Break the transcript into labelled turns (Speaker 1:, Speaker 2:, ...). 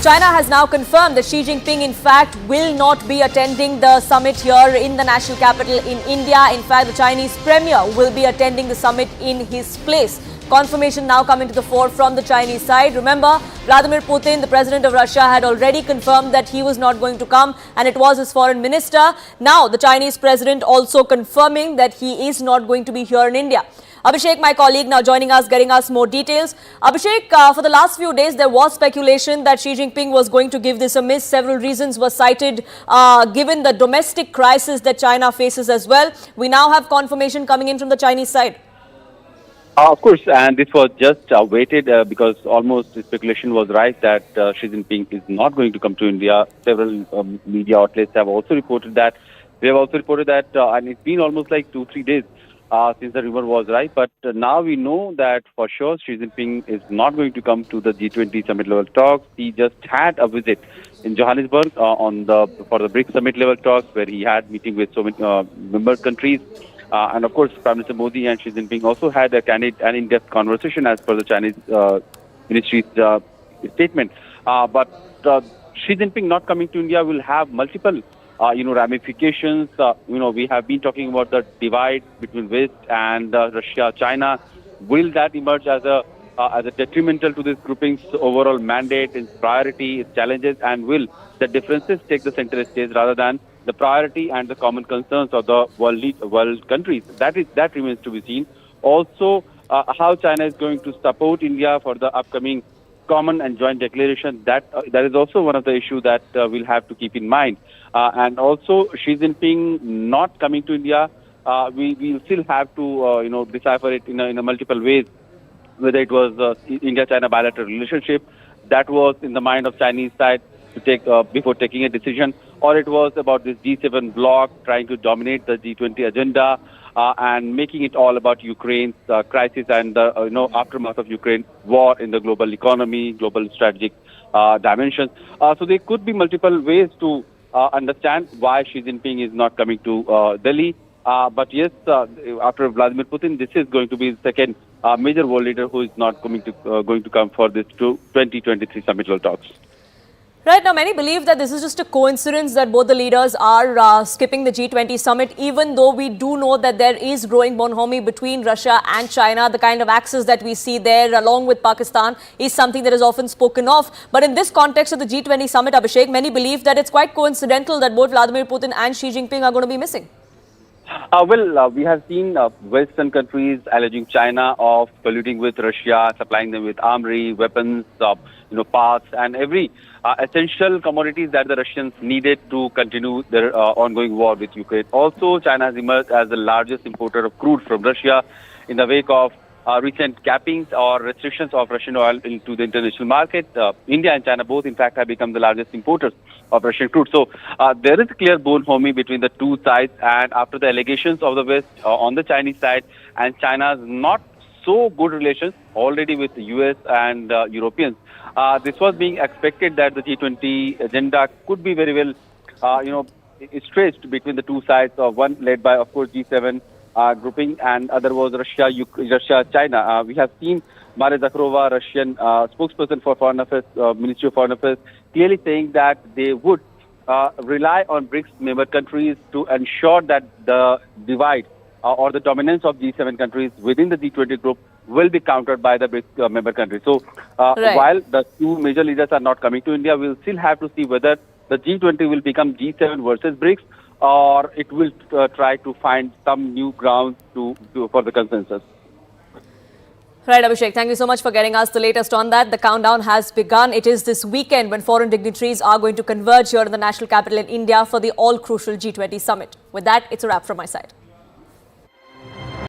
Speaker 1: China has now confirmed that Xi Jinping, in fact, will not be attending the summit here in the national capital in India. In fact, the Chinese premier will be attending the summit in his place. Confirmation now coming to the fore from the Chinese side. Remember, Vladimir Putin, the president of Russia, had already confirmed that he was not going to come, and it was his foreign minister. Now, the Chinese president also confirming that he is not going to be here in India. Abhishek, my colleague, now joining us, getting us more details. Abhishek, for the last few days, there was speculation that Xi Jinping was going to give this a miss. Several reasons were cited, given the domestic crisis that China faces as well. We now have confirmation coming in from the Chinese side.
Speaker 2: Of course, and this was just waited because almost the speculation was right that Xi Jinping is not going to come to India. Several media outlets have also reported that. They have also reported that, and it's been almost like 2-3 days since the rumor was right. But now we know that for sure Xi Jinping is not going to come to the G20 summit level talks. He just had a visit in Johannesburg for the BRICS summit level talks, where he had meeting with so many member countries. And of course, Prime Minister Modi and Xi Jinping also had a candid and in-depth conversation as per the Chinese ministry's statement. But Xi Jinping not coming to India will have multiple ramifications. We have been talking about the divide between West and Russia, China. Will that emerge as a detrimental to this grouping's overall mandate, its priority, its challenges, and will the differences take the center stage rather than the priority and the common concerns of the world countries? That remains to be seen. Also, how China is going to support India for the upcoming common and joint declaration, that is also one of the issues that we'll have to keep in mind. And also, Xi Jinping not coming to India, we'll still have to decipher it in a multiple ways. Whether it was India-China bilateral relationship that was in the mind of Chinese side to take before taking a decision, or it was about this G7 bloc trying to dominate the G20 agenda and making it all about Ukraine's crisis and the aftermath of Ukraine war in the global economy, global strategic dimensions. So there could be multiple ways to understand why Xi Jinping is not coming to Delhi. But yes, after Vladimir Putin, this is going to be the second major world leader who is not going to come for this 2023 summit level talks.
Speaker 1: Right, now many believe that this is just a coincidence that both the leaders are skipping the G20 summit, even though we do know that there is growing bonhomie between Russia and China. The kind of axis that we see there along with Pakistan is something that is often spoken of. But in this context of the G20 summit, Abhishek, many believe that it's quite coincidental that both Vladimir Putin and Xi Jinping are going to be missing.
Speaker 2: We have seen Western countries alleging China of colluding with Russia, supplying them with armory, weapons, parts, and every essential commodities that the Russians needed to continue their ongoing war with Ukraine. Also, China has emerged as the largest importer of crude from Russia in the wake of recent cappings or restrictions of Russian oil into the international market. India and China both, in fact, have become the largest importers of Russian crude. So there is a clear bonhomie between the two sides. And after the allegations of the West on the Chinese side and China's not so good relations already with the US and Europeans, this was being expected that the G20 agenda could be very well, stretched between the two sides. One led by, of course, G7 grouping, and other was Russia, China. We have seen Maria Zakharova, Russian spokesperson for Foreign Affairs, Ministry of Foreign Affairs, clearly saying that they would rely on BRICS member countries to ensure that the divide or the dominance of G7 countries within the G20 group will be countered by the BRICS member countries. So while the two major leaders are not coming to India, we'll still have to see whether the G20 will become G7 versus BRICS, or it will try to find some new grounds for the consensus.
Speaker 1: Right, Abhishek, thank you so much for getting us the latest on that. The countdown has begun. It is this weekend when foreign dignitaries are going to converge here in the national capital in India for the all-crucial G20 summit. With that, it's a wrap from my side.